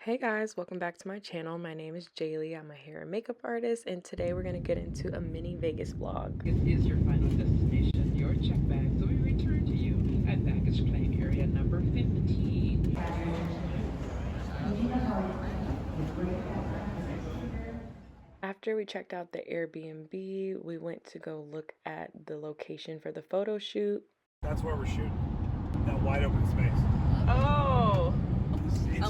Hey guys, welcome back to my channel. My name is Jaylee. I'm a hair and makeup artist, and today we're going to get into a mini Vegas vlog. It is your final destination, your check bag. So we return to you at baggage claim area number 15. After we checked out the Airbnb, we went to go look at the location for the photo shoot. That's where we're shooting. That wide open space. Oh!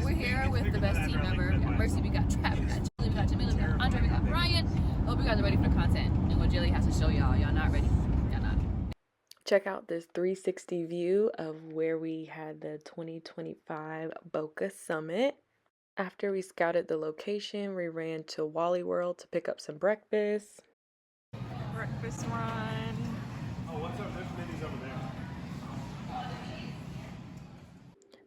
We're here with the best team ever. First, we got Travis, we got Julie, we got Jamila, we got Andre, we got Brian. Hope you guys are ready for the content and what Jilly has to show y'all. Y'all not ready? Y'all not. Check out this 360 view of where we had the 2025 Bokeh Summit. After we scouted the location, we ran to Wally World to pick up some breakfast. Breakfast run. Oh, what's up? There's minis over there.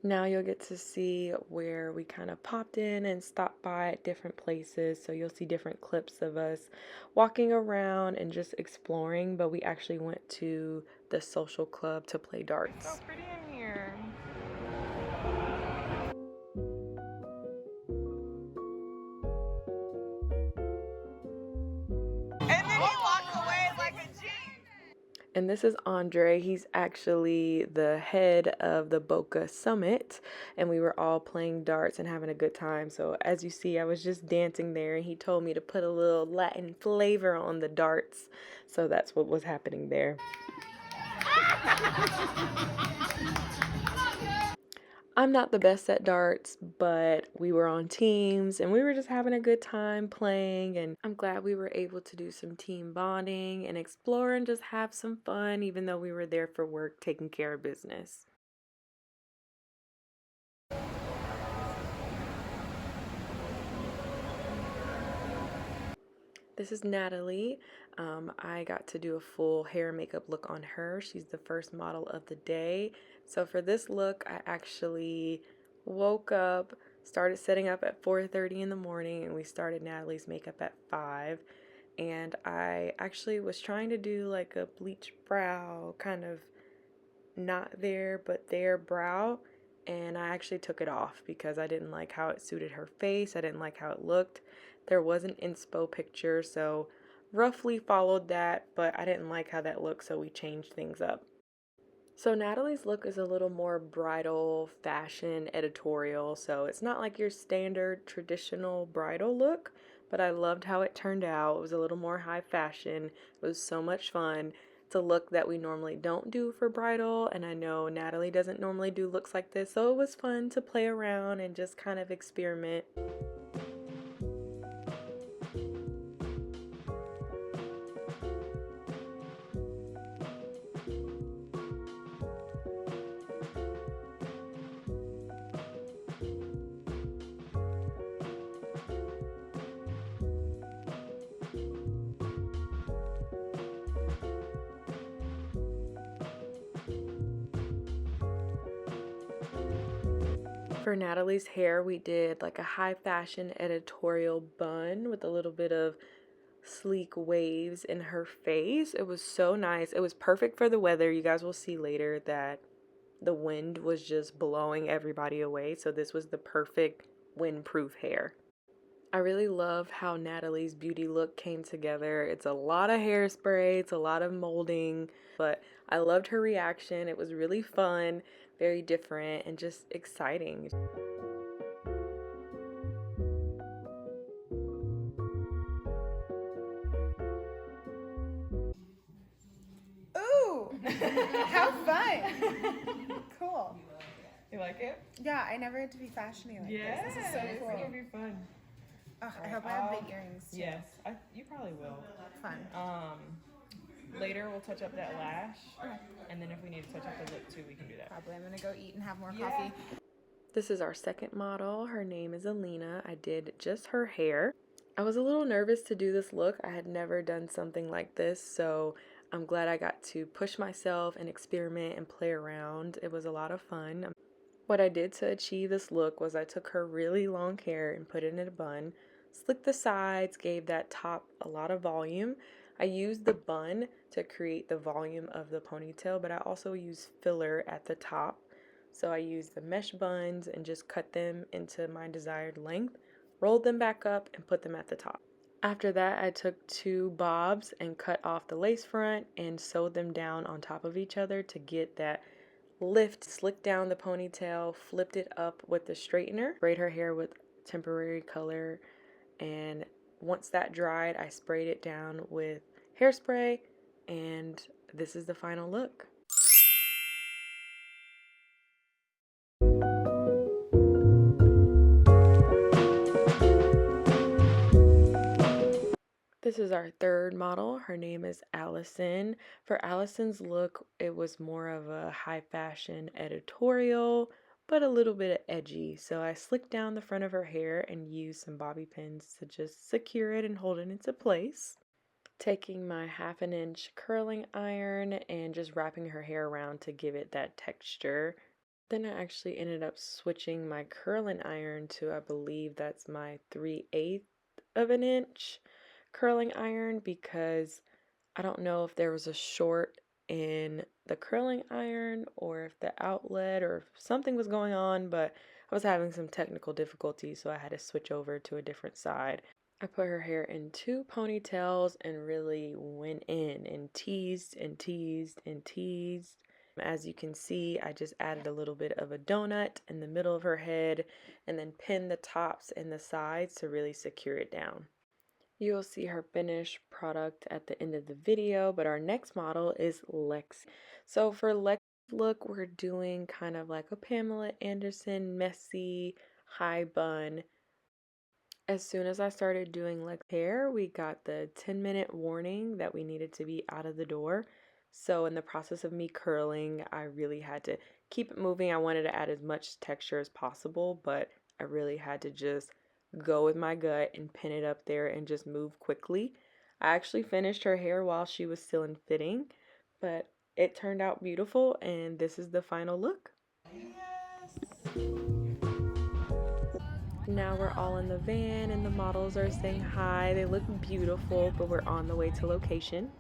Now you'll get to see where we kind of popped in and stopped by at different places. So you'll see different clips of us walking around and just exploring. But we actually went to the social club to play darts. So pretty in here. And then he walked away like a G. And this is Andre. He's actually the head of the Bokeh Summit, and we were all playing darts and having a good time. So as you see, I was just dancing there, and he told me to put a little Latin flavor on the darts. So that's what was happening there. I'm not the best at darts, but we were on teams and we were just having a good time playing, and I'm glad we were able to do some team bonding and explore and just have some fun even though we were there for work taking care of business. This is Natalie. I got to do a full hair and makeup look on her. She's the first model of the day. So for this look, I actually woke up, started setting up at 4:30 in the morning, and we started Natalie's makeup at 5. And I actually was trying to do like a bleach brow, kind of not there but there brow. And I actually took it off because I didn't like how it suited her face. I didn't like how it looked. There was an inspo picture, so roughly followed that, but I didn't like how that looked, so we changed things up. So Natalie's look is a little more bridal fashion editorial, so it's not like your standard traditional bridal look, but I loved how it turned out. It was a little more high fashion. It was so much fun. It's a look that we normally don't do for bridal, and I know Natalie doesn't normally do looks like this, so it was fun to play around and just kind of experiment. For Natalie's hair, we did like a high fashion editorial bun with a little bit of sleek waves in her face. It was so nice. It was perfect for the weather. You guys will see later that the wind was just blowing everybody away. So this was the perfect windproof hair. I really love how Natalie's beauty look came together. It's a lot of hairspray, it's a lot of molding, but I loved her reaction. It was really fun, very different, and just exciting. Ooh, how fun! Cool. You like it? Yeah, I never had to be fashiony like this. This is so cool. It'll be fun. Oh, I hope I have big earrings too. Yes, you probably will. Fun. Later we'll touch up that lash, and then if we need to touch up the lip too, we can do that. Probably I'm gonna go eat and have more coffee. This is our second model. Her name is Alina. I did just her hair. I was a little nervous to do this look. I had never done something like this, so I'm glad I got to push myself and experiment and play around. It was a lot of fun. What I did to achieve this look was I took her really long hair and put it in a bun, slicked the sides, gave that top a lot of volume. I used the bun to create the volume of the ponytail, but I also used filler at the top. So I used the mesh buns and just cut them into my desired length, rolled them back up, and put them at the top. After that, I took 2 bobs and cut off the lace front and sewed them down on top of each other to get that lift. Slicked down the ponytail, flipped it up with the straightener, sprayed her hair with temporary color, and once that dried, I sprayed it down with hairspray, and this is the final look. This is our third model. Her name is Allison. For Allison's look, it was more of a high fashion editorial, but a little bit edgy. So I slicked down the front of her hair and used some bobby pins to just secure it and hold it into place. Taking my 1/2 inch curling iron and just wrapping her hair around to give it that texture. Then I actually ended up switching my curling iron to, I believe that's my 3/8 of an inch curling iron, because I don't know if there was a short in the curling iron or if the outlet or if something was going on, but I was having some technical difficulties, so I had to switch over to a different side. I put her hair in 2 ponytails and really went in and teased and teased and teased. As you can see, I just added a little bit of a donut in the middle of her head and then pinned the tops and the sides to really secure it down. You'll see her finished product at the end of the video, but our next model is Lex. So for Lex's look, we're doing kind of like a Pamela Anderson messy high bun. As soon as I started doing Lex hair, we got the 10-minute warning that we needed to be out of the door. So in the process of me curling, I really had to keep it moving. I wanted to add as much texture as possible, but I really had to just go with my gut and pin it up there and just move quickly. I actually finished her hair while she was still in fitting, but it turned out beautiful, and this is the final look. Now we're all in the van and the models are saying hi. They look beautiful, but we're on the way to location.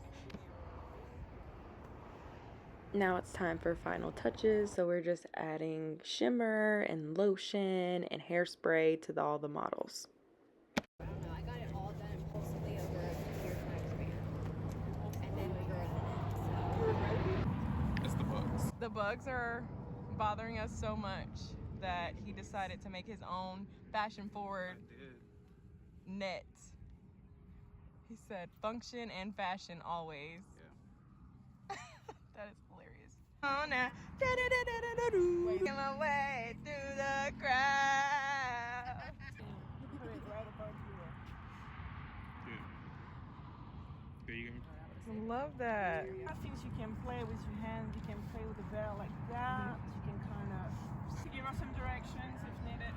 Now it's time for final touches, so we're just adding shimmer and lotion and hairspray to all the models. I don't know. I got it all done impulsively over a year time span. And then we were It's the bugs. The bugs are bothering us so much that he decided to make his own fashion-forward net. He said function and fashion always. Yeah. That is hilarious. Oh, now. Making my way through the crowd. I love that. Things you can play with your hand, you can play with the bell like that, you can kind of just give us some directions if needed.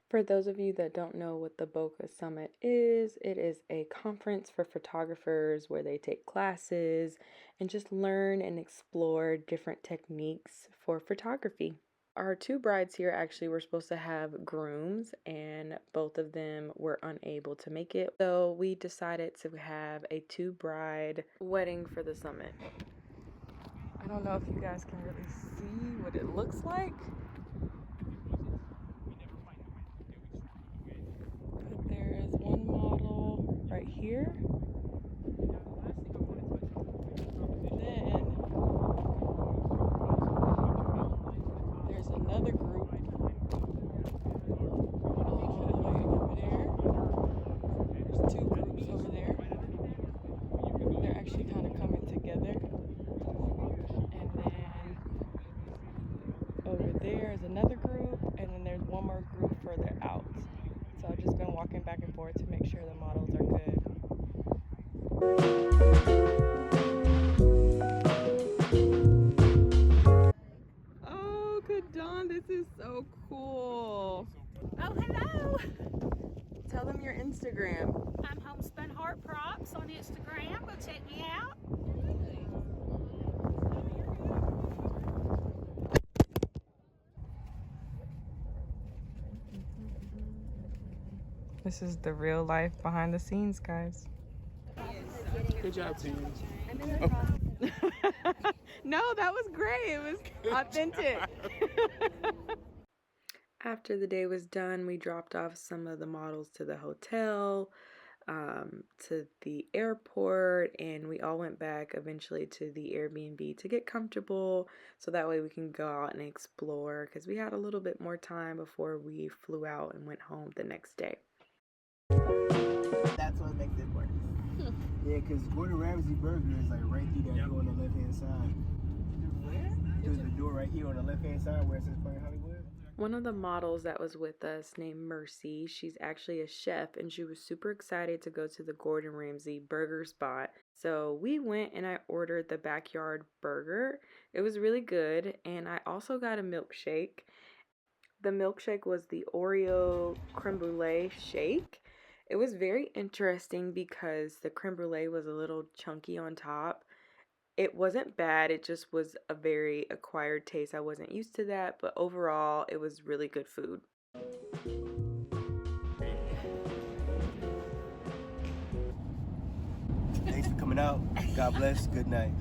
For those of you that don't know what the Bokeh Summit is, it is a conference for photographers where they take classes and just learn and explore different techniques for photography. Our 2 brides here actually were supposed to have grooms, and both of them were unable to make it. So we decided to have a 2-bride wedding for the summit. I don't know if you guys can really see what it looks like. But there is one model right here. Another group all the way over there. There's 2 groups over there. They're actually kind of coming together. And then over there is another group, and then there's one more group further out. So I've just been walking back and forth to make sure the models are good. Dawn, this is so cool. Oh, hello. Tell them your Instagram. I'm Homespun Heart Props on Instagram. Go check me out. This is the real life behind the scenes, guys. Good job, team. I'm in the process of No, that was great. It was authentic. After the day was done, we dropped off some of the models to the hotel, to the airport, and we all went back eventually to the Airbnb to get comfortable so that way we can go out and explore because we had a little bit more time before we flew out and went home the next day. That's what makes it work. Yeah, because Gordon Ramsay Burger is like right through that door on the left hand side. Where? There's the door right here on the left hand side where it says Planet Hollywood. One of the models that was with us named Mercy, she's actually a chef and she was super excited to go to the Gordon Ramsay burger spot. So we went and I ordered the backyard burger. It was really good and I also got a milkshake. The milkshake was the Oreo creme brulee shake. It was very interesting because the creme brulee was a little chunky on top. It wasn't bad, it just was a very acquired taste. I wasn't used to that, but overall, it was really good food. Thanks for coming out. God bless. Good night.